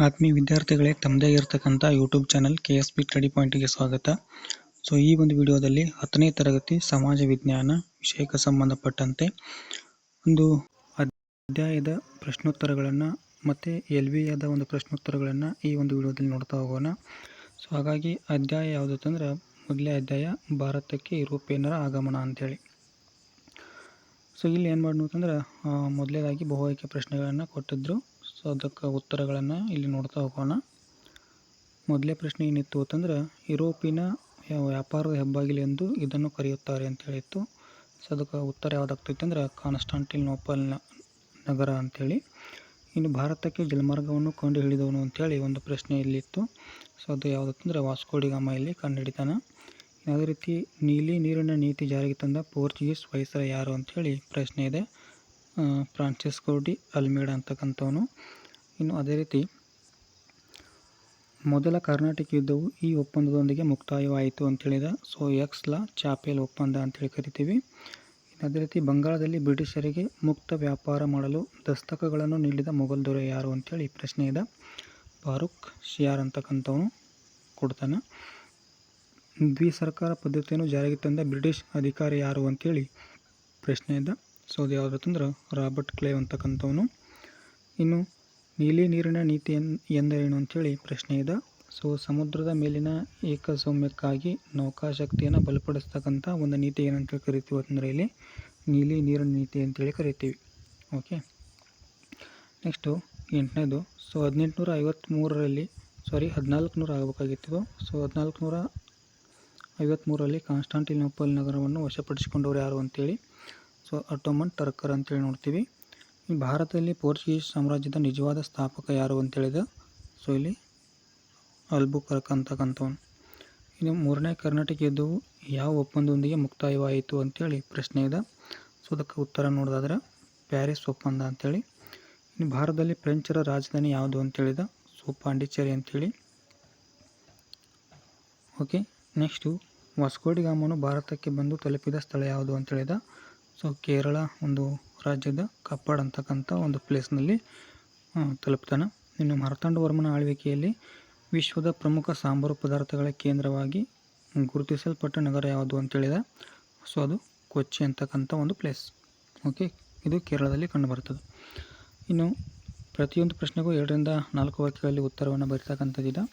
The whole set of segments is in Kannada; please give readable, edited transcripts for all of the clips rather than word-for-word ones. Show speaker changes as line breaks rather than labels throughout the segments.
ಆತ್ಮೀಯ ವಿದ್ಯಾರ್ಥಿಗಳೇ, ತಮ್ಮದೇ ಇರತಕ್ಕಂಥ ಯೂಟ್ಯೂಬ್ ಚಾನಲ್ KSP ಸ್ಟಡಿ ಪಾಯಿಂಟ್ಗೆ ಸ್ವಾಗತ. ಈ ಒಂದು ವಿಡಿಯೋದಲ್ಲಿ 10ನೇ ತರಗತಿ ಸಮಾಜ ವಿಜ್ಞಾನ ವಿಷಯಕ್ಕೆ ಸಂಬಂಧಪಟ್ಟಂತೆ ಒಂದು ಅಧ್ಯಾಯದ ಪ್ರಶ್ನೋತ್ತರಗಳನ್ನು ಮತ್ತು LVಯದ ಒಂದು ಪ್ರಶ್ನೋತ್ತರಗಳನ್ನು ಈ ಒಂದು ವಿಡಿಯೋದಲ್ಲಿ ನೋಡ್ತಾ ಹೋಗೋಣ. ಹಾಗಾಗಿ ಅಧ್ಯಾಯ ಯಾವುದಂದ್ರೆ ಮೊದಲೇ ಅಧ್ಯಾಯ ಭಾರತಕ್ಕೆ ಯುರೋಪಿಯನ್ನರ ಆಗಮನ ಅಂತೇಳಿ. ಇಲ್ಲಿ ಏನು ಮಾಡೋಣ ಅಂತಂದ್ರೆ ಮೊದಲೇದಾಗಿ ಬಹು ಆಯ್ಕೆ ಪ್ರಶ್ನೆಗಳನ್ನು ಕೊಟ್ಟಿದ್ರು. ಅದಕ್ಕೆ ಉತ್ತರಗಳನ್ನು ಇಲ್ಲಿ ನೋಡ್ತಾ ಹೋಗೋಣ. ಮೊದಲೇ ಪ್ರಶ್ನೆ ಏನಿತ್ತು ಅಂತಂದ್ರೆ ಯುರೋಪಿನ ವ್ಯಾಪಾರದ ಹೆಬ್ಬಾಗಿಲು ಎಂದು ಇದನ್ನು ಕರೆಯುತ್ತಾರೆ ಅಂತ ಹೇಳಿತ್ತು. ಅದಕ್ಕೆ ಉತ್ತರ ಯಾವುದಾಗ್ತೈತೆ ಅಂದ್ರೆ ಕಾನ್ಸ್ಟಾಂಟಿನೋಪಲ್ ನಗರ ಅಂಥೇಳಿ. ಇನ್ನು ಭಾರತಕ್ಕೆ ಜಲಮಾರ್ಗವನ್ನು ಕಂಡು ಹಿಡಿದವನು ಅಂತೇಳಿ ಒಂದು ಪ್ರಶ್ನೆ ಇಲ್ಲಿತ್ತು. ಅದು ಯಾವುದಂದ್ರೆ ವಾಸ್ಕೋ ಡಿ ಗಾಮ ಇಲ್ಲಿ ಕಂಡು ಹಿಡಿತಾನೆ. ಅದೇ ರೀತಿ ನೀಲಿ ನೀರಿನ ನೀತಿ ಜಾರಿಗೆ ತಂದ ಪೋರ್ಚುಗೀಸ್ ವೈಸರಾಯ್ ಯಾರು ಅಂಥೇಳಿ ಪ್ರಶ್ನೆ ಇದೆ. ಫ್ರಾನ್ಸಿಸ್ಕೋ ಡಿ ಅಲ್ಮೇಡ ಅಂತಕ್ಕಂಥವನು. ಇನ್ನು ಅದೇ ರೀತಿ ಮೊದಲ ಕರ್ನಾಟಕ ಯುದ್ಧವು ಈ ಒಪ್ಪಂದದೊಂದಿಗೆ ಮುಕ್ತಾಯವಾಯಿತು ಅಂತೇಳಿದ. ಎಕ್ಸ್ಲಾ ಚಾಪೆಲ್ ಒಪ್ಪಂದ ಅಂತೇಳಿ ಕರಿತೀವಿ. ಅದೇ ರೀತಿ ಬಂಗಾಳದಲ್ಲಿ ಬ್ರಿಟಿಷರಿಗೆ ಮುಕ್ತ ವ್ಯಾಪಾರ ಮಾಡಲು ದಸ್ತಕಗಳನ್ನು ನೀಡಿದ ಮೊಘಲ್ ದೊರೆ ಯಾರು ಅಂತೇಳಿ ಪ್ರಶ್ನೆ ಇದೆ. ಫಾರೂಕ್ ಶಿಯಾರ್ ಅಂತಕ್ಕಂಥವನು ಕೊಡ್ತಾನೆ. ದ್ವಿಸರ್ಕಾರ ಪದ್ಧತಿಯನ್ನು ಜಾರಿಗೆ ತಂದ ಬ್ರಿಟಿಷ್ ಅಧಿಕಾರಿ ಯಾರು ಅಂತೇಳಿ ಪ್ರಶ್ನೆ ಇದೆ. ಅದು ಯಾವುದಂದ್ರೆ ರಾಬರ್ಟ್ ಕ್ಲೈವ್ ಅಂತಕ್ಕಂಥವನು. ಇನ್ನು ನೀಲಿ ನೀರಿನ ನೀತಿ ಎಂದರೇನು ಅಂತೇಳಿ ಪ್ರಶ್ನೆ ಇದೆ. ಸಮುದ್ರದ ಮೇಲಿನ ಏಕಸ್ವಾಮ್ಯಕ್ಕಾಗಿ ನೌಕಾಶಕ್ತಿಯನ್ನು ಬಲಪಡಿಸ್ತಕ್ಕಂಥ ಒಂದು ನೀತಿ ಏನಂತೇಳಿ ಕರಿತೀವಿ ಅಂತಂದರೆ ಇಲ್ಲಿ ನೀಲಿ ನೀರಿನ ನೀತಿ ಅಂತೇಳಿ ಕರಿತೀವಿ. ಓಕೆ, ನೆಕ್ಸ್ಟು 8ನೇದು 1453 ಆಗಬೇಕಾಗಿತ್ತು. 1453ರಲ್ಲಿ ಕಾನ್ಸ್ಟಾಂಟಿನೋಪಲ್ ನಗರವನ್ನು ವಶಪಡಿಸಿಕೊಂಡವರು ಯಾರು ಅಂತೇಳಿ ಅಟೋಮನ್ ಟರ್ಕರ್ ಅಂತೇಳಿ ನೋಡ್ತೀವಿ. ಭಾರತದಲ್ಲಿ ಪೋರ್ಚುಗೀಸ್ ಸಾಮ್ರಾಜ್ಯದ ನಿಜವಾದ ಸ್ಥಾಪಕ ಯಾರು ಅಂತೇಳಿದ. ಇಲ್ಲಿ ಅಲ್ಬುಕರ್ಕ್ ಅಂತಕ್ಕಂಥವನು. ಇನ್ನು 3ನೇ ಕರ್ನಾಟಕ ಯುದ್ಧವು ಯಾವ ಒಪ್ಪಂದದೊಂದಿಗೆ ಮುಕ್ತಾಯವಾಯಿತು ಅಂತೇಳಿ ಪ್ರಶ್ನೆ ಇದೆ. ಅದಕ್ಕೆ ಉತ್ತರ ನೋಡೋದಾದ್ರೆ ಪ್ಯಾರಿಸ್ ಒಪ್ಪಂದ ಅಂತೇಳಿ. ಇನ್ನು ಭಾರತದಲ್ಲಿ ಫ್ರೆಂಚರ ರಾಜಧಾನಿ ಯಾವುದು ಅಂತೇಳಿದ. ಪಾಂಡಿಚೇರಿ ಅಂತೇಳಿ. ಓಕೆ, ನೆಕ್ಸ್ಟು ವಾಸ್ಕೋ ಡಿ ಗಾಮನು ಭಾರತಕ್ಕೆ ಬಂದು ತಲುಪಿದ ಸ್ಥಳ ಯಾವುದು ಅಂತೇಳಿದ. ಕೇರಳ ಒಂದು ರಾಜ್ಯದ ಕಪ್ಪಡ್ ಅಂತಕ್ಕಂಥ ಒಂದು ಪ್ಲೇಸ್ನಲ್ಲಿ ತಲುಪ್ತಾನೆ. ಇನ್ನು ಮಾರ್ತಾಂಡವರ್ಮನ ಆಳ್ವಿಕೆಯಲ್ಲಿ ವಿಶ್ವದ ಪ್ರಮುಖ ಸಾಂಬಾರು ಪದಾರ್ಥಗಳ ಕೇಂದ್ರವಾಗಿ ಗುರುತಿಸಲ್ಪಟ್ಟ ನಗರ ಯಾವುದು ಅಂತೇಳಿದ. ಅದು ಕೊಚ್ಚಿ ಅಂತಕ್ಕಂಥ ಒಂದು ಪ್ಲೇಸ್. ಓಕೆ, ಇದು ಕೇರಳದಲ್ಲಿ ಕಂಡುಬರ್ತದೆ. ಇನ್ನು ಪ್ರತಿಯೊಂದು ಪ್ರಶ್ನೆಗೂ 2ರಿಂದ 4 ವಾಕ್ಯಗಳಲ್ಲಿ ಉತ್ತರವನ್ನು ಬರೀತಕ್ಕಂಥದ್ದಿದೆ.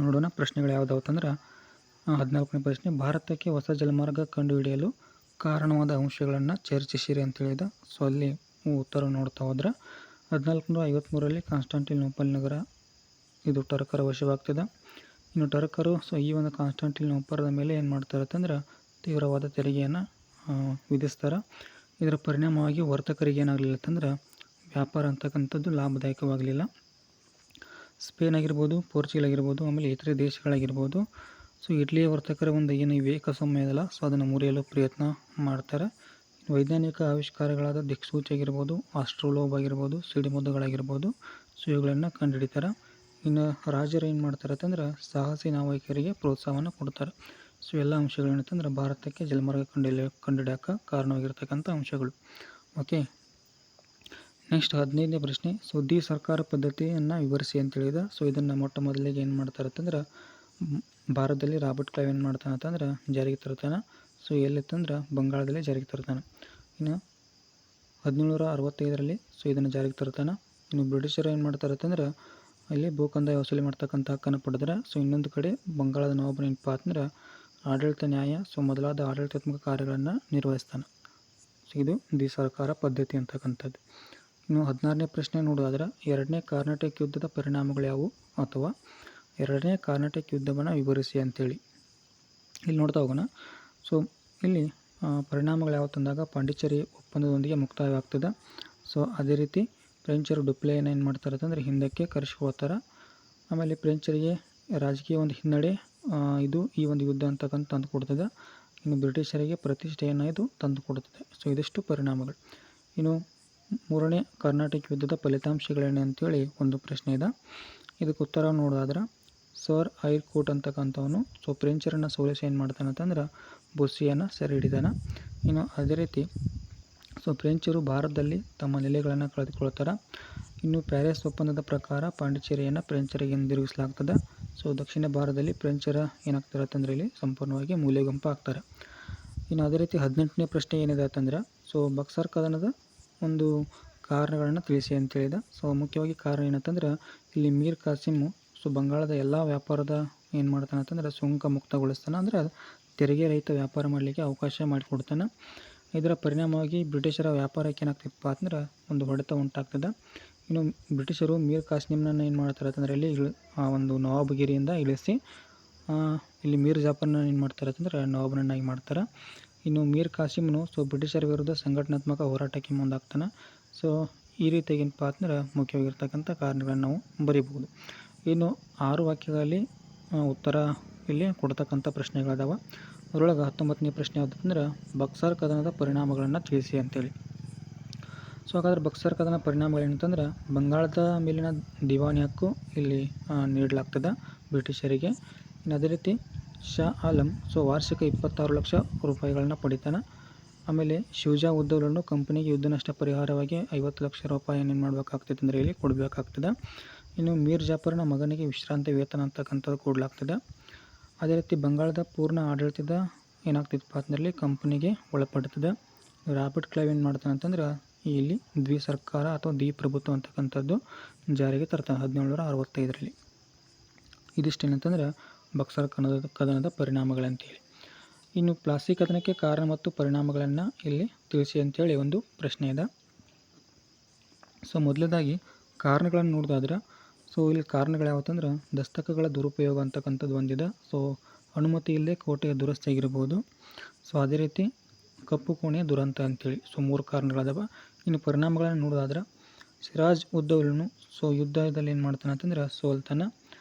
ನೋಡೋಣ ಪ್ರಶ್ನೆಗಳು ಯಾವುದಾವತ್ತಂದ್ರೆ 14ನೇ ಪ್ರಶ್ನೆ, ಭಾರತಕ್ಕೆ ಹೊಸ ಜಲಮಾರ್ಗ ಕಂಡುಹಿಡಿಯಲು ಕಾರಣವಾದ ಅಂಶಗಳನ್ನು ಚರ್ಚಿಸಿರಿ ಅಂತೇಳಿದ. ಅಲ್ಲಿ ಉತ್ತರ ನೋಡ್ತಾ ಹೋದ್ರೆ 1453ರಲ್ಲಿ ಕಾನ್ಸ್ಟಾಂಟಿನೋಪಲ್ ನಗರ ಇದು ಟರ್ಕರ ವಶವಾಗ್ತದೆ. ಇನ್ನು ಟರ್ಕರು ಈ ಒಂದು ಕಾನ್ಸ್ಟಾಂಟಿನೋಪಲ್ದ ಮೇಲೆ ಏನು ಮಾಡ್ತಾರೆ ಅಂತಂದ್ರೆ ತೀವ್ರವಾದ ತೆರಿಗೆಯನ್ನು ವಿಧಿಸ್ತಾರೆ. ಇದರ ಪರಿಣಾಮವಾಗಿ ವರ್ತಕರಿಗೆ ಏನಾಗಲಿಲ್ಲ ಅಂತಂದ್ರೆ ವ್ಯಾಪಾರ ಅಂತಕ್ಕಂಥದ್ದು ಲಾಭದಾಯಕವಾಗಲಿಲ್ಲ. ಸ್ಪೇನ್ ಆಗಿರ್ಬೋದು, ಪೋರ್ಚುಗಲ್ ಆಗಿರ್ಬೋದು, ಆಮೇಲೆ ಇತರೆ ದೇಶಗಳಾಗಿರ್ಬೋದು, ಇಟಲಿಯ ವರ್ತಕರ ಒಂದು ಏನು ಏಕಸ್ವಾಮ್ಯ ಇದಲ್ಲ, ಅದನ್ನು ಮುರಿಯಲು ಪ್ರಯತ್ನ ಮಾಡ್ತಾರೆ. ವೈಜ್ಞಾನಿಕ ಆವಿಷ್ಕಾರಗಳಾದ ದಿಕ್ಸೂಚಿ ಆಗಿರ್ಬೋದು, ಆಸ್ಟ್ರೋಲೋಬ್ ಆಗಿರ್ಬೋದು, ಸಿಡಿಮದ್ದುಗಳಾಗಿರ್ಬೋದು, ಇವುಗಳನ್ನು ಕಂಡುಹಿಡಿತಾರೆ. ಇನ್ನು ರಾಜರು ಏನು ಮಾಡ್ತಾರೆ ಅಂತಂದ್ರೆ ಸಾಹಸಿ ನಾವಿಕರಿಗೆ ಪ್ರೋತ್ಸಾಹವನ್ನು ಕೊಡ್ತಾರೆ. ಎಲ್ಲ ಅಂಶಗಳು ಏನಂತಂದ್ರೆ ಭಾರತಕ್ಕೆ ಜಲಮಾರ್ಗ ಕಂಡುಹಿಡಿಯೋಕೆ ಕಾರಣವಾಗಿರ್ತಕ್ಕಂಥ ಅಂಶಗಳು. ಓಕೆ, ನೆಕ್ಸ್ಟ್ 15ನೇ ಪ್ರಶ್ನೆ, ದ್ವಿಸರ್ಕಾರ ಪದ್ಧತಿಯನ್ನು ವಿವರಿಸಿ ಅಂತೇಳಿದ. ಇದನ್ನು ಮೊಟ್ಟ ಮೊದಲಿಗೆ ಏನು ಮಾಡ್ತಾರೆ ಅಂತಂದ್ರೆ ಭಾರತದಲ್ಲಿ ರಾಬರ್ಟ್ ಕ್ಲೈವ್ ಏನು ಮಾಡ್ತಾನೆ ಅಂತಂದ್ರೆ ಜಾರಿಗೆ ತರ್ತಾನೆ. ಎಲ್ಲಿತ್ತಂದ್ರೆ ಬಂಗಾಳದಲ್ಲಿ ಜಾರಿಗೆ ತರ್ತಾನೆ. ಇನ್ನು 1765ರಲ್ಲಿ ಇದನ್ನು ಜಾರಿಗೆ ತರ್ತಾನೆ. ಇನ್ನು ಬ್ರಿಟಿಷರು ಏನು ಮಾಡ್ತಾರೆ ಅಂತಂದ್ರೆ ಇಲ್ಲಿ ಭೂಕಂದಾಯ ವಸೂಲಿ ಮಾಡ್ತಕ್ಕಂಥ ಹಕ್ಕನ್ನು ಪಡೆದ್ರೆ. ಇನ್ನೊಂದು ಕಡೆ ಬಂಗಾಳದ ನವಾಬನ ಏನಪ್ಪ ಅಂತಂದ್ರೆ ಆಡಳಿತ ನ್ಯಾಯ ಮೊದಲಾದ ಆಡಳಿತಾತ್ಮಕ ಕಾರ್ಯಗಳನ್ನು ನಿರ್ವಹಿಸ್ತಾನೆ. ಇದು ದ್ವಿಸರ್ಕಾರ ಪದ್ಧತಿ ಅಂತಕ್ಕಂಥದ್ದು. ಇನ್ನು 16ನೇ ಪ್ರಶ್ನೆ ನೋಡೋದಾದ್ರೆ 2ನೇ ಕರ್ನಾಟಕ ಯುದ್ಧದ ಪರಿಣಾಮಗಳು ಯಾವುವು ಅಥವಾ 2ನೇ ಕರ್ನಾಟಕ ಯುದ್ಧವನ್ನು ವಿವರಿಸಿ ಅಂತೇಳಿ ಇಲ್ಲಿ ನೋಡ್ತಾ ಹೋಗೋಣ. ಇಲ್ಲಿ ಪರಿಣಾಮಗಳು ಯಾವ ತಂದಾಗ ಪಾಂಡಿಚೇರಿ ಒಪ್ಪಂದದೊಂದಿಗೆ ಮುಕ್ತಾಯವಾಗ್ತದೆ. ಅದೇ ರೀತಿ ಫ್ರೆಂಚರು ಡುಪ್ಲೆಯನ್ನು ಏನು ಮಾಡ್ತಾರೆ ಅಂತಂದರೆ ಹಿಂದಕ್ಕೆ ಕರೆಸ್ಕೊಳ್ತಾರೆ. ಆಮೇಲೆ ಫ್ರೆಂಚರಿಗೆ ರಾಜಕೀಯ ಒಂದು ಹಿನ್ನಡೆ ಈ ಒಂದು ಯುದ್ಧ ಅಂತಕ್ಕಂಥ ತಂದು ಕೊಡ್ತದೆ. ಇನ್ನು ಬ್ರಿಟಿಷರಿಗೆ ಪ್ರತಿಷ್ಠೆಯನ್ನು ಇದು ತಂದು ಕೊಡುತ್ತದೆ. ಇದಿಷ್ಟು ಪರಿಣಾಮಗಳು. ಇನ್ನು 3ನೇ ಕರ್ನಾಟಕ ಯುದ್ಧದ ಫಲಿತಾಂಶಗಳೇನು ಅಂತೇಳಿ ಒಂದು ಪ್ರಶ್ನೆ ಇದೆ. ಇದಕ್ಕೆ ಉತ್ತರ ನೋಡೋದಾದ್ರೆ ಸರ್ ಐರ್ ಕೋಟ್ ಅಂತಕ್ಕಂಥವನು ಫ್ರೆಂಚರನ್ನು ಸೋಲಿಸಿ ಏನು ಮಾಡ್ತಾನೆ ಅಂತಂದ್ರೆ ಬೊಸ್ಸಿಯನ್ನು ಸೆರೆ ಹಿಡಿತಾನೆ. ಇನ್ನು ಅದೇ ರೀತಿ ಸೊ ಫ್ರೆಂಚರು ಭಾರತದಲ್ಲಿ ತಮ್ಮ ನೆಲೆಗಳನ್ನು ಕಳೆದುಕೊಳ್ತಾರೆ. ಇನ್ನು ಪ್ಯಾರಿಸ್ ಒಪ್ಪಂದದ ಪ್ರಕಾರ ಪಾಂಡಿಚೇರಿಯನ್ನು ಫ್ರೆಂಚರಿಗೆ ಹಿಂದಿರುಗಿಸಲಾಗ್ತದೆ. ಸೊ ದಕ್ಷಿಣ ಭಾರತದಲ್ಲಿ ಫ್ರೆಂಚರ ಏನಾಗ್ತಾರೆ ಅಂತಂದರೆ ಇಲ್ಲಿ ಸಂಪೂರ್ಣವಾಗಿ ಮೂಲೆಗುಂಪು ಆಗ್ತಾರೆ. ಇನ್ನು ಅದೇ ರೀತಿ 18ನೇ ಪ್ರಶ್ನೆ ಏನಿದೆ ಅಂತಂದ್ರೆ, ಸೊ ಬಕ್ಸರ್ ಕದನದ ಒಂದು ಕಾರಣಗಳನ್ನು ತಿಳಿಸಿ ಅಂತೇಳಿದ. ಸೊ ಮುಖ್ಯವಾಗಿ ಕಾರಣ ಏನಂತಂದ್ರೆ, ಇಲ್ಲಿ ಮೀರ್ ಕಾಸಿಮ್ ಸೊ ಬಂಗಾಳದ ಎಲ್ಲ ವ್ಯಾಪಾರದ ಏನು ಮಾಡ್ತಾನೆ ಅಂತಂದ್ರೆ ಸುಂಕ ಮುಕ್ತಗೊಳಿಸ್ತಾನೆ, ಅಂದರೆ ತೆರಿಗೆ ರಹಿತ ವ್ಯಾಪಾರ ಮಾಡಲಿಕ್ಕೆ ಅವಕಾಶ ಮಾಡಿಕೊಡ್ತಾನೆ. ಇದರ ಪರಿಣಾಮವಾಗಿ ಬ್ರಿಟಿಷರ ವ್ಯಾಪಾರಕ್ಕೆ ಏನಾಗ್ತಿಪ್ಪ ಅಂದ್ರೆ ಒಂದು ಹೊಡೆತ ಉಂಟಾಗ್ತದೆ. ಇನ್ನು ಬ್ರಿಟಿಷರು ಮೀರ್ ಕಾಸಿಮ್ನನ್ನು ಏನು ಮಾಡ್ತಾರೆ ಅಂತಂದರೆ ಇಲ್ಲಿ ಆ ಒಂದು ನವಾಬಗಿರಿಯಿಂದ ಇಳಿಸಿ ಇಲ್ಲಿ ಮೀರ್ ಜಾಫರ್ನ ಏನು ಮಾಡ್ತಾರೆ ಅಂತಂದರೆ ನವಾಬನನ್ನಾಗಿ ಮಾಡ್ತಾರೆ. ಇನ್ನು ಮೀರ್ ಕಾಸಿಮ್ನು ಸೊ ಬ್ರಿಟಿಷರ ವಿರುದ್ಧ ಸಂಘಟನಾತ್ಮಕ ಹೋರಾಟಕ್ಕೆ ಮುಂದಾಗ್ತಾನೆ. ಸೊ ಈ ರೀತಿಯಾಗಿ ಏನಪ್ಪ ಅಂದ್ರೆ ಮುಖ್ಯವಾಗಿರ್ತಕ್ಕಂಥ ಕಾರಣಗಳನ್ನು ನಾವು ಬರೀಬಹುದು. ಇನ್ನು 6 ವಾಕ್ಯಗಳಲ್ಲಿ ಉತ್ತರ ಇಲ್ಲಿ ಕೊಡ್ತಕ್ಕಂಥ ಪ್ರಶ್ನೆಗಳದಾವ. ಅದರೊಳಗೆ 19ನೇ ಪ್ರಶ್ನೆ ಯಾವುದಂದ್ರೆ ಬಕ್ಸರ್ ಕದನದ ಪರಿಣಾಮಗಳನ್ನು ತಿಳಿಸಿ ಅಂತೇಳಿ. ಸೊ ಹಾಗಾದ್ರೆ ಬಕ್ಸರ್ ಕದನ ಪರಿಣಾಮಗಳೇನಂತಂದ್ರೆ, ಬಂಗಾಳದ ಮೇಲಿನ ದಿವಾನಿ ಹಕ್ಕು ಇಲ್ಲಿ ನೀಡಲಾಗ್ತದೆ ಬ್ರಿಟಿಷರಿಗೆ. ಇನ್ನು ಅದೇ ರೀತಿ ಶಾ ಆಲಂ ಸೊ ವಾರ್ಷಿಕ 26 ಲಕ್ಷ ರೂಪಾಯಿಗಳನ್ನ ಪಡಿತಾನೆ. ಆಮೇಲೆ ಶುಜಾ ಉದ್ದೌಲನ್ನು ಕಂಪನಿಗೆ ಯುದ್ಧ ನಷ್ಟ ಪರಿಹಾರವಾಗಿ 50 ಲಕ್ಷ ರೂಪಾಯಿಯನ್ನು ಏನು ಮಾಡಬೇಕಾಗ್ತದೆ ಅಂದರೆ ಇಲ್ಲಿ ಕೊಡಬೇಕಾಗ್ತದೆ. ಇನ್ನು ಮೀರ್ ಜಾಫರ್ನ ಮಗನಿಗೆ ವಿಶ್ರಾಂತಿ ವೇತನ ಅಂತಕ್ಕಂಥದ್ದು ಕೊಡಲಾಗ್ತದೆ. ಅದೇ ರೀತಿ ಬಂಗಾಳದ ಪೂರ್ಣ ಆಡಳಿತದ ಏನಾಗ್ತಿದ್ದಪ್ಪ ಅಂತಂದರೆ ಕಂಪನಿಗೆ ಒಳಪಡುತ್ತದೆ. ರಾಬರ್ಟ್ ಕ್ಲೈವ್ ಏನು ಮಾಡ್ತಾನೆ ಅಂತಂದ್ರೆ ಇಲ್ಲಿ ದ್ವಿಸರ್ಕಾರ ಅಥವಾ ದ್ವಿಪ್ರಭುತ್ವ ಅಂತಕ್ಕಂಥದ್ದು ಜಾರಿಗೆ ತರ್ತಾನೆ 1765ರಲ್ಲಿ. ಇದಿಷ್ಟೇನಂತಂದ್ರೆ ಬಕ್ಸರ್ ಕದನದ ಪರಿಣಾಮಗಳಂತೇಳಿ. ಇನ್ನು ಪ್ಲಾಸಿ ಕದನಕ್ಕೆ ಕಾರಣ ಮತ್ತು ಪರಿಣಾಮಗಳನ್ನು ಇಲ್ಲಿ ತಿಳಿಸಿ ಅಂತೇಳಿ ಒಂದು ಪ್ರಶ್ನೆ ಇದೆ. ಸೊ ಮೊದಲನೇದಾಗಿ ಕಾರಣಗಳನ್ನು ನೋಡೋದಾದ್ರೆ, ಸೊ ಇಲ್ಲಿ ಕಾರಣಗಳು ಯಾವತ್ತಂದ್ರೆ ದಸ್ತಕಗಳ ದುರುಪಯೋಗ ಅಂತಕ್ಕಂಥದ್ದು ಒಂದಿದೆ. ಸೊ ಅನುಮತಿ ಇಲ್ಲದೆ ಕೋಟೆಯ ದುರಸ್ತಿಯಾಗಿರ್ಬೋದು. ಸೊ ಅದೇ ರೀತಿ ಕಪ್ಪು ಕೋಣೆಯ ದುರಂತ ಅಂತೇಳಿ. ಸೊ 3 ಕಾರಣಗಳದಾವ. ಇನ್ನು ಪರಿಣಾಮಗಳನ್ನು ನೋಡೋದಾದ್ರೆ, ಸಿರಾಜ್ ಉದ್ದೌಲನು ಸೊ ಯುದ್ಧದಲ್ಲಿ ಏನು ಮಾಡ್ತಾನೆ ಅಂತಂದ್ರೆ ಸೋಲ್ತಾನೆ.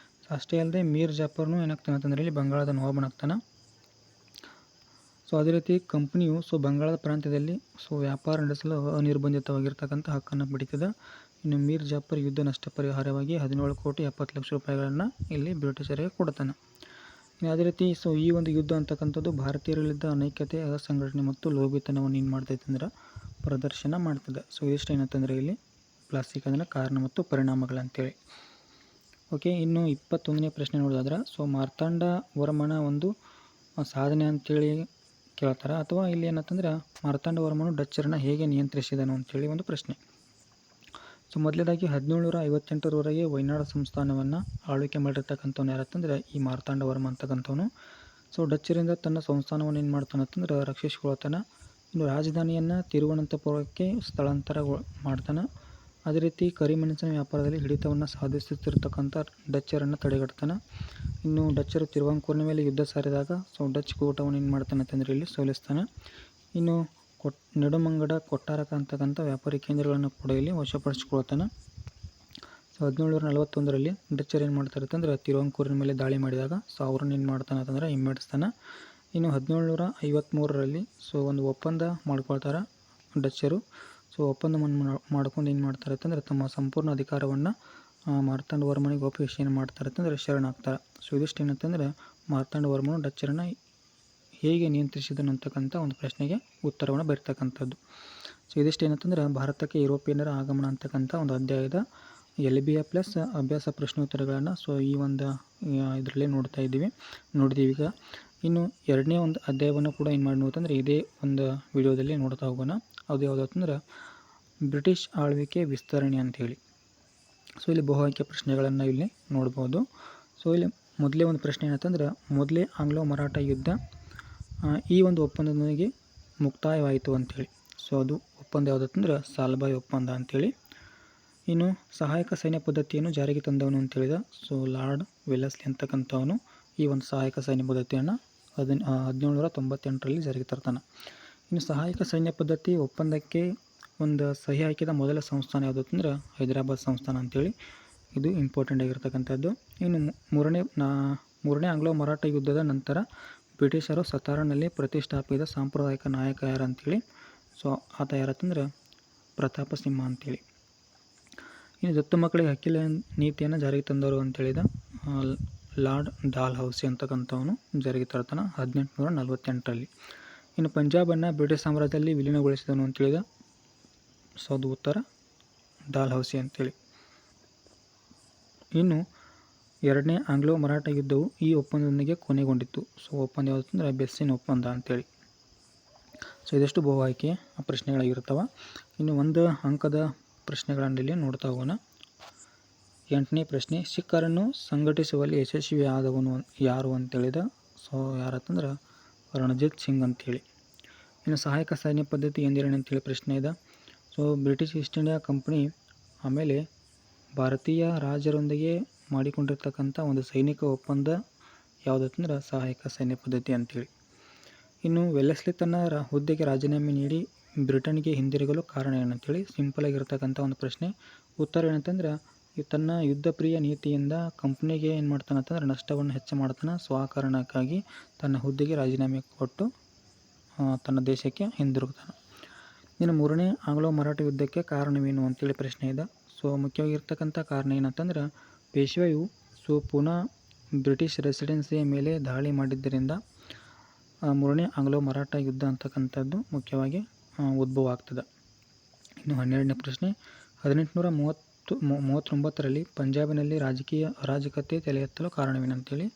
ಅಷ್ಟೇ ಅಲ್ಲದೆ ಮೀರ್ ಜಾಫರ್ನು ಏನಾಗ್ತಾನೆ ಅಂತಂದರೆ ಇಲ್ಲಿ ಬಂಗಾಳದ ನವಾಬನಾಗ್ತಾನೆ. ಸೊ ಅದೇ ರೀತಿ ಕಂಪ್ನಿಯು ಸೊ ಬಂಗಾಳದ ಪ್ರಾಂತ್ಯದಲ್ಲಿ ಸೊ ವ್ಯಾಪಾರ ನಡೆಸಲು ಅನಿರ್ಬಂಧಿತವಾಗಿರ್ತಕ್ಕಂಥ ಹಕ್ಕನ್ನು ಪಡೀತದೆ. ಇನ್ನು ಮೀರ್ ಜಾಫರ್ ಯುದ್ಧ ನಷ್ಟ ಪರಿಹಾರವಾಗಿ 17 ಕೋಟಿ 70 ಲಕ್ಷ ರೂಪಾಯಿಗಳನ್ನು ಇಲ್ಲಿ ಬ್ರಿಟಿಷರಿಗೆ ಕೊಡ್ತಾನೆ. ಇನ್ನು ಅದೇ ರೀತಿ ಸೊ ಈ ಒಂದು ಯುದ್ಧ ಅಂತಕ್ಕಂಥದ್ದು ಭಾರತೀಯರಲ್ಲಿದ್ದ ಅನೈಕ್ಯತೆ, ಅಸಂಘಟನೆ ಮತ್ತು ಲೋಭಿತನವನ್ನು ಏನು ಮಾಡ್ತೈತೆ ಅಂದ್ರೆ ಪ್ರದರ್ಶನ ಮಾಡ್ತದೆ. ಸೊ ಇದಿಷ್ಟು ಏನಂತಂದರೆ ಇಲ್ಲಿ ಪ್ಲಾಸಿ ಕದನ ಕಾರಣ ಮತ್ತು ಪರಿಣಾಮಗಳಂತೇಳಿ. ಓಕೆ, ಇನ್ನು 21ನೇ ಪ್ರಶ್ನೆ ನೋಡೋದಾದ್ರೆ, ಸೊ ಮಾರ್ತಾಂಡ ವರ್ಮನ ಒಂದು ಸಾಧನೆ ಅಂತೇಳಿ ಕೇಳ್ತಾರೆ. ಅಥವಾ ಇಲ್ಲಿ ಏನಂತಂದ್ರೆ ಮಾರ್ತಾಂಡ ವರ್ಮನು ಡಚ್ಚರನ್ನು ಹೇಗೆ ನಿಯಂತ್ರಿಸಿದನು ಅಂತೇಳಿ ಒಂದು ಪ್ರಶ್ನೆ. ಸೊ ಮೊದಲೇದಾಗಿ 1758ರವರೆಗೆ ವೈನಾಡ್ ಸಂಸ್ಥಾನವನ್ನು ಆಳ್ವಿಕೆ ಮಾಡಿರ್ತಕ್ಕಂಥವ್ನು ಯಾರಂತಂದರೆ ಈ ಮಾರ್ತಾಂಡ ವರ್ಮ ಅಂತಕ್ಕಂಥವನು. ಸೊ ಡಚ್ಚರಿಂದ ತನ್ನ ಸಂಸ್ಥಾನವನ್ನು ಏನು ಮಾಡ್ತಾನೆ ಅಂತಂದ್ರೆ ರಕ್ಷಿಸಿಕೊಳ್ತಾನೆ. ಇನ್ನು ರಾಜಧಾನಿಯನ್ನು ತಿರುವನಂತಪುರಕ್ಕೆ ಸ್ಥಳಾಂತರ ಮಾಡ್ತಾನೆ. ಅದೇ ರೀತಿ ಕರಿಮೆಣಸಿನ ವ್ಯಾಪಾರದಲ್ಲಿ ಹಿಡಿತವನ್ನು ಸಾಧಿಸುತ್ತಿರ್ತಕ್ಕಂಥ ಡಚ್ಚರನ್ನು ತಡೆಗಟ್ತಾನೆ. ಇನ್ನು ಡಚ್ಚರು ತಿರುವಾಂಕೂರಿನ ಮೇಲೆ ಯುದ್ಧ ಸಾರಿದಾಗ ಸೊ ಡಚ್ ಕೂಟವನ್ನು ಏನು ಮಾಡ್ತಾನೆ ಅಂತಂದರೆ ಇಲ್ಲಿ ಸೋಲಿಸ್ತಾನೆ. ಇನ್ನು ನೆಡುಮಂಗಡ, ಕೊಟ್ಟಾರಕ ಅಂತಕ್ಕಂಥ ವ್ಯಾಪಾರಿ ಕೇಂದ್ರಗಳನ್ನು ಕೂಡ ಇಲ್ಲಿ ವಶಪಡಿಸಿಕೊಳ್ತಾನೆ. ಸೊ 1741ರಲ್ಲಿ ಡಚ್ಚರ್ ಏನು ಮಾಡ್ತಾರೆ ಅಂತಂದರೆ ತಿರುವಾಂಕೂರಿನ ಮೇಲೆ ದಾಳಿ ಮಾಡಿದಾಗ ಸೊ ಅವ್ರನ್ನ ಏನು ಮಾಡ್ತಾನೆ ಅಂತಂದರೆ ಹಿಮ್ಮೆಟ್ಟಿಸ್ತಾನೆ. ಇನ್ನು 1753ರಲ್ಲಿ ಸೊ ಒಂದು ಒಪ್ಪಂದ ಮಾಡ್ಕೊಳ್ತಾರೆ ಡಚ್ಚರು. ಸೊ ಒಪ್ಪಂದವನ್ನು ಮಾಡ್ಕೊಂಡು ಏನು ಮಾಡ್ತಾರೆ ಅಂತಂದರೆ ತಮ್ಮ ಸಂಪೂರ್ಣ ಅಧಿಕಾರವನ್ನು ಮಾರ್ತಾಂಡ ವರ್ಮನಿಗೆ ಒಪ್ಪಿಸಿ ಏನು ಮಾಡ್ತಾರೆ ಅಂತಂದರೆ ಶರಣಾಗ್ತಾರೆ. ಸೊ ಇದಿಷ್ಟು ಏನಂತಂದರೆ ಮಾರ್ತಾಂಡ ವರ್ಮನು ಡಚ್ಚರನ್ನು ಹೇಗೆ ನಿಯಂತ್ರಿಸಿದನು ಅಂತಕ್ಕಂಥ ಒಂದು ಪ್ರಶ್ನೆಗೆ ಉತ್ತರವನ್ನು ಬರೀತಕ್ಕಂಥದ್ದು. ಸೊ ಇದಿಷ್ಟು ಏನಂತಂದ್ರೆ ಭಾರತಕ್ಕೆ ಯುರೋಪಿಯನ್ನರ ಆಗಮನ ಅಂತಕ್ಕಂಥ ಒಂದು ಅಧ್ಯಾಯದ LBA ಪ್ಲಸ್ ಅಭ್ಯಾಸ ಪ್ರಶ್ನೋತ್ತರಗಳನ್ನು ಸೊ ಈ ಒಂದು ಇದರಲ್ಲಿ ನೋಡಿದ್ದೀವಿ ಈಗ. ಇನ್ನು ಎರಡನೇ ಒಂದು ಅಧ್ಯಾಯವನ್ನು ಕೂಡ ಏನು ಮಾಡಿ ನೋಡ್ತಂದ್ರೆ ಇದೇ ಒಂದು ವಿಡಿಯೋದಲ್ಲಿ ನೋಡ್ತಾ ಹೋಗೋಣ. ಅದು ಯಾವುದು ಅಂತಂದ್ರೆ ಬ್ರಿಟಿಷ್ ಆಳ್ವಿಕೆ ವಿಸ್ತರಣೆ ಅಂಥೇಳಿ. ಸೊ ಇಲ್ಲಿ ಬಹು ಆಯ್ಕೆ ಪ್ರಶ್ನೆಗಳನ್ನು ಇಲ್ಲಿ ನೋಡ್ಬೋದು. ಸೊ ಇಲ್ಲಿ ಮೊದಲೇ ಒಂದು ಪ್ರಶ್ನೆ ಏನಂತಂದ್ರೆ ಮೊದಲೇ ಆಂಗ್ಲೋ ಮರಾಠ ಯುದ್ಧ ಈ ಒಂದು ಒಪ್ಪಂದದೊಂದಿಗೆ ಮುಕ್ತಾಯವಾಯಿತು ಅಂಥೇಳಿ. ಸೊ ಅದು ಒಪ್ಪಂದ ಯಾವುದಂತಂದ್ರೆ ಸಾಲ್ಬಾಯ್ ಒಪ್ಪಂದ ಅಂಥೇಳಿ. ಇನ್ನು ಸಹಾಯಕ ಸೈನ್ಯ ಪದ್ಧತಿಯನ್ನು ಜಾರಿಗೆ ತಂದವನು ಅಂತೇಳಿದ ಸೊ ಲಾರ್ಡ್ ವೆಲ್ಲೆಸ್ಲಿ ಅಂತಕ್ಕಂಥವನು ಈ ಒಂದು ಸಹಾಯಕ ಸೈನ್ಯ ಪದ್ಧತಿಯನ್ನು 1798ರಲ್ಲಿ ಜಾರಿಗೆ ತರ್ತಾನೆ. ಇನ್ನು ಸಹಾಯಕ ಸೈನ್ಯ ಪದ್ಧತಿ ಒಪ್ಪಂದಕ್ಕೆ ಒಂದು ಸಹಿ ಹಾಕಿದ ಮೊದಲ ಸಂಸ್ಥಾನ ಯಾವುದು ಅಂತಂದ್ರೆ ಹೈದರಾಬಾದ್ ಸಂಸ್ಥಾನ ಅಂಥೇಳಿ. ಇದು ಇಂಪಾರ್ಟೆಂಟ್ ಆಗಿರ್ತಕ್ಕಂಥದ್ದು. ಇನ್ನು ಮೂರನೇ ಆಂಗ್ಲೋ ಮರಾಠ ಯುದ್ಧದ ನಂತರ ಬ್ರಿಟಿಷರು ಸತಾರಾನಲ್ಲಿ ಪ್ರತಿಷ್ಠಾಪಿಸಿದ ಸಾಂಪ್ರದಾಯಿಕ ನಾಯಕ ಯಾರು ಅಂಥೇಳಿ. ಸೊ ಆತ ಯಾರಂತಂದ್ರೆ ಪ್ರತಾಪ ಸಿಂಹ ಅಂಥೇಳಿ. ಇನ್ನು ದತ್ತು ಮಕ್ಕಳಿಗೆ ಹಕ್ಕಿಲ ನೀತಿಯನ್ನು ಜಾರಿಗೆ ತಂದವರು ಅಂತೇಳಿದ ಲಾರ್ಡ್ ಡಾಲ್ ಹೌಸಿ ಅಂತಕ್ಕಂಥವನು ಜಾರಿಗೆ ತರ್ತಾನೆ 1848ರಲ್ಲಿ. ಇನ್ನು ಪಂಜಾಬನ್ನು ಬ್ರಿಟಿಷ್ ಸಾಮ್ರಾಜ್ಯದಲ್ಲಿ ವಿಲೀನಗೊಳಿಸಿದನು ಅಂತೇಳಿದ ಸೊ ಅದು ಉತ್ತರ ಡಾಲ್ಹೌಸಿ ಅಂತೇಳಿ. ಇನ್ನು ಎರಡನೇ ಆಂಗ್ಲೋ ಮರಾಠ ಯುದ್ಧವು ಈ ಒಪ್ಪಂದದೊಂದಿಗೆ ಕೊನೆಗೊಂಡಿತ್ತು. ಸೊ ಒಪ್ಪಂದ ಯಾವುದು ಅಂದರೆ ಬೆಸ್ಸಿನ್ ಒಪ್ಪಂದ ಅಂತೇಳಿ. ಸೊ ಇದಷ್ಟು ಬಹು ಆಯ್ಕೆಯ ಪ್ರಶ್ನೆಗಳಾಗಿರ್ತವೆ. ಇನ್ನು ಒಂದು ಅಂಕದ ಪ್ರಶ್ನೆಗಳಲ್ಲಿ ನೋಡ್ತಾ ಹೋಗೋಣ. 8ನೇ ಪ್ರಶ್ನೆ, ಸಿಖ್ಖರನ್ನು ಸಂಘಟಿಸುವಲ್ಲಿ ಯಶಸ್ವಿ ಆದವನು ಯಾರು ಅಂತೇಳಿದ. ಸೊ ಯಾರತ್ತಂದ್ರೆ ರಣಜಿತ್ ಸಿಂಗ್ ಅಂತೇಳಿ. ಇನ್ನು ಸಹಾಯಕ ಸೈನ್ಯ ಪದ್ಧತಿ ಎಂದಿರೇನು ಅಂತೇಳಿ ಪ್ರಶ್ನೆ ಇದೆ. So British East India company ಆಮೇಲೆ ಭಾರತೀಯ ರಾಜರೊಂದಿಗೆ ಮಾಡಿಕೊಂಡಿರ್ತಕ್ಕಂಥ ಒಂದು ಸೈನಿಕ ಒಪ್ಪಂದ ಯಾವುದಂದ್ರೆ ಸಹಾಯಕ ಸೈನ್ಯ ಪದ್ಧತಿ ಅಂತೇಳಿ. ಇನ್ನು ವೆಲ್ಲೆಸ್ಲಿ ತನ್ನ ಹುದ್ದೆಗೆ ರಾಜೀನಾಮೆ ನೀಡಿ ಬ್ರಿಟನ್ಗೆ ಹಿಂದಿರುಗಲು ಕಾರಣ ಏನಂತೇಳಿ ಸಿಂಪಲ್ ಆಗಿರ್ತಕ್ಕಂಥ ಒಂದು ಪ್ರಶ್ನೆ. ಉತ್ತರ ಏನಂತಂದ್ರೆ ತನ್ನ ಯುದ್ಧ ಪ್ರಿಯ ನೀತಿಯಿಂದ ಕಂಪ್ನಿಗೆ ಏನು ಮಾಡ್ತಾನೆ ಅಂತಂದ್ರೆ ನಷ್ಟವನ್ನು ಹೆಚ್ಚು ಮಾಡ್ತಾನೆ. ಸೊ ಆ ಕಾರಣಕ್ಕಾಗಿ ತನ್ನ ಹುದ್ದೆಗೆ ರಾಜೀನಾಮೆ ಕೊಟ್ಟು ತನ್ನ ದೇಶಕ್ಕೆ ಹಿಂದಿರುಗ್ತಾನೆ. ಇನ್ನು 3ನೇ ಆಂಗ್ಲೋ ಮರಾಠ ಯುದ್ಧಕ್ಕೆ ಕಾರಣವೇನು ಅಂತೇಳಿ ಪ್ರಶ್ನೆ ಇದೆ. ಸೊ ಮುಖ್ಯವಾಗಿರ್ತಕ್ಕಂಥ ಕಾರಣ ಏನಂತಂದ್ರೆ ಪೇಶ್ವೆಯು ಪುನಃ ಬ್ರಿಟಿಷ್ ರೆಸಿಡೆನ್ಸಿಯ ಮೇಲೆ ದಾಳಿ ಮಾಡಿದ್ದರಿಂದ 3ನೇ ಆಂಗ್ಲೋ ಮರಾಠ ಯುದ್ಧ ಅಂತಕ್ಕಂಥದ್ದು ಮುಖ್ಯವಾಗಿ ಉದ್ಭವ ಆಗ್ತದೆ. ಇನ್ನು 12ನೇ ಪ್ರಶ್ನೆ, 1839ರಲ್ಲಿ ಪಂಜಾಬಿನಲ್ಲಿ ರಾಜಕೀಯ ಅರಾಜಕತೆ ತಲೆ ಎತ್ತಲು ಕಾರಣವೇನಂತೇಳಿ.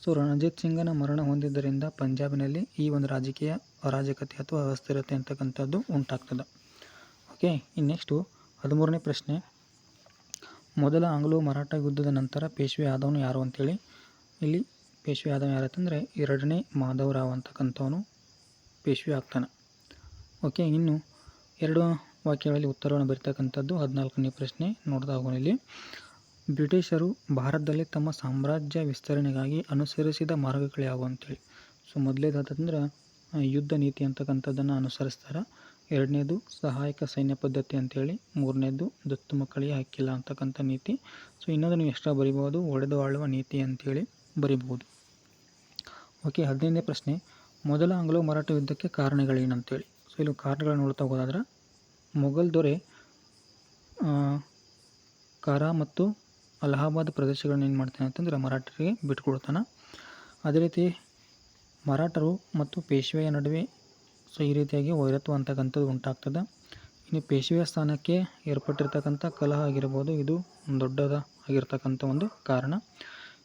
ಸೊ ರಣಜಿತ್ ಸಿಂಗನ ಮರಣ ಹೊಂದಿದ್ದರಿಂದ ಪಂಜಾಬಿನಲ್ಲಿ ಈ ಒಂದು ರಾಜಕೀಯ ಅರಾಜಕತೆ ಅಥವಾ ಅಸ್ಥಿರತೆ ಅಂತಕ್ಕಂಥದ್ದು ಉಂಟಾಗ್ತದೆ. ಓಕೆ. ಇನ್ನು ನೆಕ್ಸ್ಟು 13ನೇ ಪ್ರಶ್ನೆ, ಮೊದಲ ಆಂಗ್ಲೋ ಮರಾಠ ಯುದ್ಧದ ನಂತರ ಪೇಶ್ವೆ ಆದವನು ಯಾರು ಅಂತೇಳಿ. ಇಲ್ಲಿ ಪೇಶ್ವೆ ಆದವನು ಯಾರಂತಂದರೆ 2ನೇ ಮಾಧವರಾವ್ ಅಂತಕ್ಕಂಥವನು ಪೇಶ್ವೆ ಆಗ್ತಾನೆ. ಓಕೆ. ಇನ್ನು 2 ವಾಕ್ಯಗಳಲ್ಲಿ ಉತ್ತರವನ್ನು ಬರೀತಕ್ಕಂಥದ್ದು 14ನೇ ಪ್ರಶ್ನೆ ನೋಡ್ತಾ ಹೋಗೋಣ. ಇಲ್ಲಿ ಬ್ರಿಟಿಷರು ಭಾರತದಲ್ಲಿ ತಮ್ಮ ಸಾಮ್ರಾಜ್ಯ ವಿಸ್ತರಣೆಗಾಗಿ ಅನುಸರಿಸಿದ ಮಾರ್ಗಗಳು ಯಾವುವು ಅಂತೇಳಿ. ಸೊ ಮೊದಲೇದಾದಂದ್ರೆ ಯುದ್ಧ ನೀತಿ ಅಂತಕ್ಕಂಥದ್ದನ್ನು ಅನುಸರಿಸ್ತಾರೆ. 2ನೇದು ಸಹಾಯಕ ಸೈನ್ಯ ಪದ್ಧತಿ ಅಂತೇಳಿ. 3ನೇದು ದತ್ತು ಮಕ್ಕಳಿಗೆ ಹಕ್ಕಿಲ್ಲ ಅಂತಕ್ಕಂಥ ನೀತಿ. ಸೊ ಇನ್ನೊಂದು ನೀವು ಎಕ್ಸ್ಟ್ರಾ ಬರಿಬೋದು, ಒಡೆದು ಆಳುವ ನೀತಿ ಅಂತೇಳಿ ಬರಿಬೋದು. ಓಕೆ. 15ನೇ ಪ್ರಶ್ನೆ, ಮೊದಲ ಆಂಗ್ಲೋ ಮರಾಠ ಯುದ್ಧಕ್ಕೆ ಕಾರಣಗಳೇನಂತೇಳಿ. ಸೊ ಇಲ್ಲಿ ಕಾರಣಗಳನ್ನು ನೋಡ್ತಾ ಹೋಗೋದಾದ್ರೆ ಮೊಘಲ್ ದೊರೆ ಕಾರಾ ಮತ್ತು ಅಲಹಾಬಾದ್ ಪ್ರದೇಶಗಳನ್ನ ಏನು ಮಾಡ್ತಾನೆ ಅಂತಂದ್ರೆ ಮರಾಠರಿಗೆ ಬಿಟ್ಟುಕೊಡ್ತಾನೆ. ಅದೇ ರೀತಿ ಮರಾಠರು ಮತ್ತು ಪೇಶ್ವೆಯ ನಡುವೆ ಸೊ ಈ ರೀತಿಯಾಗಿ ವೈರತ್ವ ಅಂತಕ್ಕಂಥದ್ದು ಉಂಟಾಗ್ತದೆ. ಇನ್ನು ಪೇಶ್ವೆಯ ಸ್ಥಾನಕ್ಕೆ ಏರ್ಪಟ್ಟಿರ್ತಕ್ಕಂಥ ಕಲಹ ಆಗಿರ್ಬೋದು, ಇದು ದೊಡ್ಡದಾಗಿರ್ತಕ್ಕಂಥ ಒಂದು ಕಾರಣ.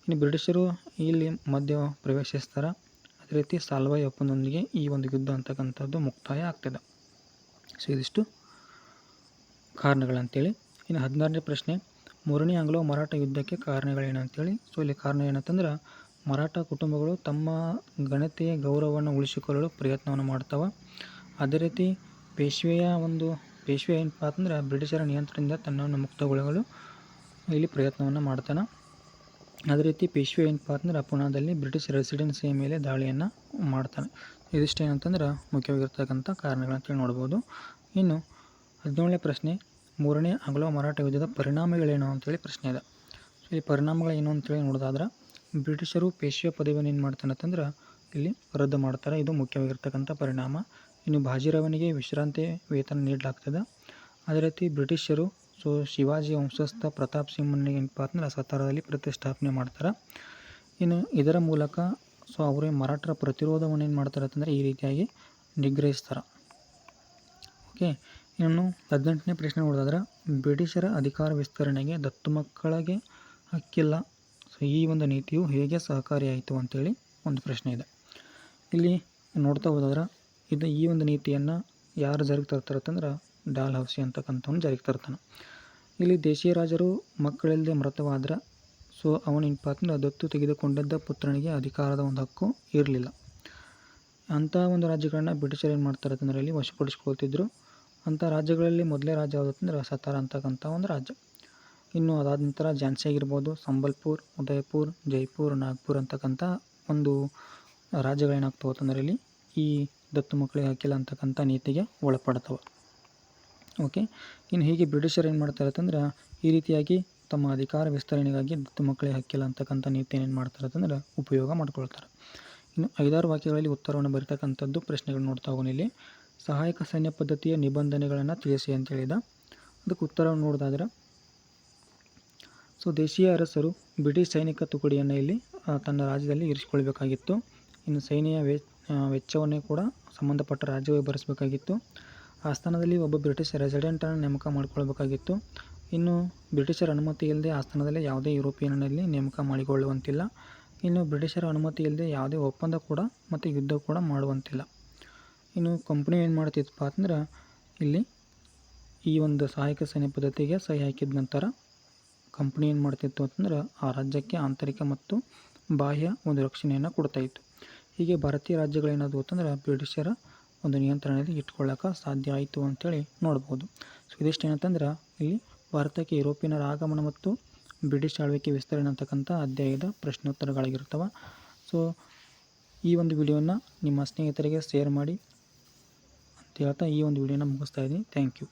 ಇನ್ನು ಬ್ರಿಟಿಷರು ಇಲ್ಲಿ ಮಧ್ಯ ಪ್ರವೇಶಿಸ್ತಾರೆ. ಅದೇ ರೀತಿ ಸಾಲ್ವಾಯ್ ಒಪ್ಪಂದದೊಂದಿಗೆ ಈ ಒಂದು ಯುದ್ಧ ಅಂತಕ್ಕಂಥದ್ದು ಮುಕ್ತಾಯ ಆಗ್ತದೆ. ಸೊ ಇದಿಷ್ಟು ಕಾರಣಗಳಂತೇಳಿ. ಇನ್ನು 16ನೇ ಪ್ರಶ್ನೆ, 3ನೇ ಆಂಗ್ಲೋ ಮರಾಠ ಯುದ್ಧಕ್ಕೆ ಕಾರಣಗಳೇನಂತೇಳಿ. ಸೊ ಇಲ್ಲಿ ಕಾರಣ ಏನಂತಂದ್ರೆ ಮರಾಠ ಕುಟುಂಬಗಳು ತಮ್ಮ ಘನತೆಯ ಗೌರವವನ್ನು ಉಳಿಸಿಕೊಳ್ಳಲು ಪ್ರಯತ್ನವನ್ನು ಮಾಡ್ತವೆ. ಅದೇ ರೀತಿ ಪೇಶ್ವೆ ಏನಪ್ಪ ಅಂತಂದ್ರೆ ಬ್ರಿಟಿಷರ ನಿಯಂತ್ರಣದಿಂದ ತನ್ನನ್ನು ಮುಕ್ತಗೊಳ್ಳಲು ಇಲ್ಲಿ ಪ್ರಯತ್ನವನ್ನು ಮಾಡ್ತಾನೆ. ಅದೇ ರೀತಿ ಪೇಶ್ವೆ ಏನಪ್ಪ ಅಂತಂದ್ರೆ ಪುಣಾದಲ್ಲಿ ಬ್ರಿಟಿಷ್ ರೆಸಿಡೆನ್ಸಿಯ ಮೇಲೆ ದಾಳಿಯನ್ನು ಮಾಡ್ತಾನೆ. ಇದಿಷ್ಟೇನಂತಂದ್ರೆ ಮುಖ್ಯವಾಗಿರ್ತಕ್ಕಂಥ ಕಾರಣಗಳಂತೇಳಿ ನೋಡ್ಬೋದು. ಇನ್ನು 17ನೇ ಪ್ರಶ್ನೆ, 3ನೇ ಆಂಗ್ಲೋ ಮರಾಠ ಯುದ್ಧದ ಪರಿಣಾಮಗಳೇನು ಅಂತೇಳಿ ಪ್ರಶ್ನೆ ಇದೆ. ಸೊ ಈ ಪರಿಣಾಮಗಳೇನು ಅಂತೇಳಿ ನೋಡೋದಾದ್ರೆ ಬ್ರಿಟಿಷರು ಪೇಶ್ವೆ ಪದವಿಯನ್ನು ಏನು ಮಾಡ್ತಾನೆ ಅಂತಂದ್ರೆ ಇಲ್ಲಿ ರದ್ದು ಮಾಡ್ತಾರೆ. ಇದು ಮುಖ್ಯವಾಗಿರ್ತಕ್ಕಂಥ ಪರಿಣಾಮ. ಇನ್ನು ಬಾಜಿರಾವನಿಗೆ ವಿಶ್ರಾಂತಿ ವೇತನ ನೀಡಲಾಗ್ತದೆ. ಅದೇ ರೀತಿ ಬ್ರಿಟಿಷರು ಸೊ ಶಿವಾಜಿ ವಂಶಸ್ಥ ಪ್ರತಾಪ್ ಸಿಂಹನಿಗೆ ಏನಪ್ಪ ಅಂತಂದ್ರೆ ಸತಾರದಲ್ಲಿ ಪ್ರತಿಷ್ಠಾಪನೆ ಮಾಡ್ತಾರೆ. ಇನ್ನು ಇದರ ಮೂಲಕ ಸೊ ಅವರು ಮರಾಠರ ಪ್ರತಿರೋಧವನ್ನು ಏನು ಮಾಡ್ತಾರೆ ಅಂತಂದರೆ ಈ ರೀತಿಯಾಗಿ ನಿಗ್ರಹಿಸ್ತಾರೆ. ಓಕೆ. ಇನ್ನು 18ನೇ ಪ್ರಶ್ನೆ ನೋಡೋದಾದ್ರೆ ಬ್ರಿಟಿಷರ ಅಧಿಕಾರ ವಿಸ್ತರಣೆಗೆ ದತ್ತು ಮಕ್ಕಳಿಗೆ ಹಕ್ಕಿಲ್ಲ. ಸೊ ಈ ಒಂದು ನೀತಿಯು ಹೇಗೆ ಸಹಕಾರಿಯಾಯಿತು ಅಂತೇಳಿ ಒಂದು ಪ್ರಶ್ನೆ ಇದೆ. ಇಲ್ಲಿ ನೋಡ್ತಾ ಹೋದಾದ್ರೆ ಈ ಒಂದು ನೀತಿಯನ್ನು ಯಾರು ಜಾರಿಗೆ ತರ್ತಾರೆ ಅಂತಂದ್ರೆ ಡಾಲ್ಹೌಸಿ ಅಂತಕ್ಕಂಥವ್ನು ಜಾರಿಗೆ ತರ್ತಾನೆ. ಇಲ್ಲಿ ದೇಶೀಯ ರಾಜರು ಮಕ್ಕಳಿಲ್ಲದೆ ಮೃತವಾದ್ರೆ ಸೊ ಅವನೇನಪ್ಪ ಅಂತಂದ್ರೆ ದತ್ತು ತೆಗೆದುಕೊಂಡದ್ದ ಪುತ್ರನಿಗೆ ಅಧಿಕಾರದ ಒಂದು ಹಕ್ಕು ಇರಲಿಲ್ಲ. ಅಂಥ ಒಂದು ರಾಜ್ಯಗಳನ್ನ ಬ್ರಿಟಿಷರು ಏನು ಮಾಡ್ತಾರೆ ಅಂತಂದರೆ ಇಲ್ಲಿ ವಶಪಡಿಸ್ಕೊಳ್ತಿದ್ರು. ಅಂಥ ರಾಜ್ಯಗಳಲ್ಲಿ ಮೊದಲೇ ರಾಜ್ಯ ಯಾವುದಂದ್ರೆ ಸತಾರ ಅಂತಕ್ಕಂಥ ಒಂದು ರಾಜ್ಯ. ಇನ್ನು ಅದಾದ ನಂತರ ಝಾನ್ಸಿ ಆಗಿರ್ಬೋದು, ಸಂಬಲ್ಪುರ್, ಉದಯಪುರ್, ಜೈಪುರ್, ನಾಗ್ಪುರ್ ಅಂತಕ್ಕಂಥ ಒಂದು ರಾಜ್ಯಗಳೇನಾಗ್ತವೆ ಅಂತಂದರೆ ಇಲ್ಲಿ ಈ ದತ್ತು ಮಕ್ಕಳಿಗೆ ಹಕ್ಕಿಲ್ಲ ಅಂತಕ್ಕಂಥ ನೀತಿಗೆ ಒಳಪಡ್ತವೆ. ಓಕೆ. ಇನ್ನು ಹೀಗೆ ಬ್ರಿಟಿಷರು ಏನು ಮಾಡ್ತಾರೆ ಅಂತಂದ್ರೆ ಈ ರೀತಿಯಾಗಿ ತಮ್ಮ ಅಧಿಕಾರ ವಿಸ್ತರಣೆಗಾಗಿ ದತ್ತು ಮಕ್ಕಳಿಗೆ ಹಕ್ಕಿಲ್ಲ ಅಂತಕ್ಕಂಥ ನೀತಿಯನ್ನು ಏನು ಮಾಡ್ತಾರೆ ಅಂತಂದ್ರೆ ಉಪಯೋಗ ಮಾಡ್ಕೊಳ್ತಾರೆ. ಇನ್ನು 5-6 ವಾಕ್ಯಗಳಲ್ಲಿ ಉತ್ತರವನ್ನು ಬರೀತಕ್ಕಂಥದ್ದು ಪ್ರಶ್ನೆಗಳು ನೋಡ್ತಾ ಹೋಗೋಣ. ಇಲ್ಲಿ ಸಹಾಯಕ ಸೈನ್ಯ ಪದ್ಧತಿಯ ನಿಬಂಧನೆಗಳನ್ನು ತಿಳಿಸಿ ಅಂತ ಹೇಳಿದ. ಅದಕ್ಕೆ ಉತ್ತರವನ್ನು ನೋಡೋದಾದ್ರೆ ಸೊ ದೇಶೀಯ ಅರಸರು ಬ್ರಿಟಿಷ್ ಸೈನಿಕ ತುಕಡಿಯನ್ನು ಇಲ್ಲಿ ತನ್ನ ರಾಜ್ಯದಲ್ಲಿ ಇರಿಸಿಕೊಳ್ಬೇಕಾಗಿತ್ತು. ಇನ್ನು ಸೈನ್ಯ ವೆಚ್ಚವನ್ನೇ ಕೂಡ ಸಂಬಂಧಪಟ್ಟ ರಾಜ್ಯವೇ ಭರಿಸಬೇಕಾಗಿತ್ತು. ಆಸ್ಥಾನದಲ್ಲಿ ಒಬ್ಬ ಬ್ರಿಟಿಷ್ ರೆಸಿಡೆಂಟನ್ನು ನೇಮಕ ಮಾಡಿಕೊಳ್ಬೇಕಾಗಿತ್ತು. ಇನ್ನು ಬ್ರಿಟಿಷರ ಅನುಮತಿ ಇಲ್ಲದೆ ಆಸ್ಥಾನದಲ್ಲಿ ಯಾವುದೇ ಯುರೋಪಿಯನ್ನಲ್ಲಿ ನೇಮಕ ಮಾಡಿಕೊಳ್ಳುವಂತಿಲ್ಲ. ಇನ್ನು ಬ್ರಿಟಿಷರ ಅನುಮತಿ ಇಲ್ಲದೆ ಯಾವುದೇ ಒಪ್ಪಂದ ಕೂಡ ಮತ್ತು ಯುದ್ಧ ಕೂಡ ಮಾಡುವಂತಿಲ್ಲ. ಇನ್ನು ಕಂಪ್ನಿ ಏನು ಮಾಡ್ತಿತ್ತಪ್ಪ ಅಂದ್ರೆ ಇಲ್ಲಿ ಈ ಒಂದು ಸಹಾಯಕ ಸೈನ್ಯ ಪದ್ಧತಿಗೆ ಸಹಿ ಹಾಕಿದ ನಂತರ ಕಂಪ್ನಿ ಏನು ಮಾಡ್ತಿತ್ತು ಅಂತಂದ್ರೆ ಆ ರಾಜ್ಯಕ್ಕೆ ಆಂತರಿಕ ಮತ್ತು ಬಾಹ್ಯ ಒಂದು ರಕ್ಷಣೆಯನ್ನು ಕೊಡ್ತಾಯಿತ್ತು. ಹೀಗೆ ಭಾರತೀಯ ರಾಜ್ಯಗಳೇನಾದವು ಅಂತಂದ್ರೆ ಬ್ರಿಟಿಷರ ಒಂದು ನಿಯಂತ್ರಣದಲ್ಲಿ ಇಟ್ಕೊಳ್ಳೋಕೆ ಸಾಧ್ಯ ಆಯಿತು ಅಂತೇಳಿ ನೋಡ್ಬೋದು. ಸೊ ಇದಿಷ್ಟು ಏನಂತಂದ್ರೆ ಇಲ್ಲಿ ಭಾರತಕ್ಕೆ ಯುರೋಪಿಯನ್ನರ ಆಗಮನ ಮತ್ತು ಬ್ರಿಟಿಷ್ ಆಳ್ವಿಕೆ ವಿಸ್ತರಣೆ ಅಂತಕ್ಕಂಥ ಅಧ್ಯಾಯದ ಪ್ರಶ್ನೋತ್ತರಗಳಾಗಿರ್ತವೆ. ಸೊ ಈ ಒಂದು ವಿಡಿಯೋನ ನಿಮ್ಮ ಸ್ನೇಹಿತರಿಗೆ ಶೇರ್ ಮಾಡಿ ಅಂತ ಹೇಳ್ತಾ ಈ ಒಂದು ವಿಡಿಯೋನ ಮುಗಿಸ್ತಾ ಇದ್ದೀನಿ. Thank you.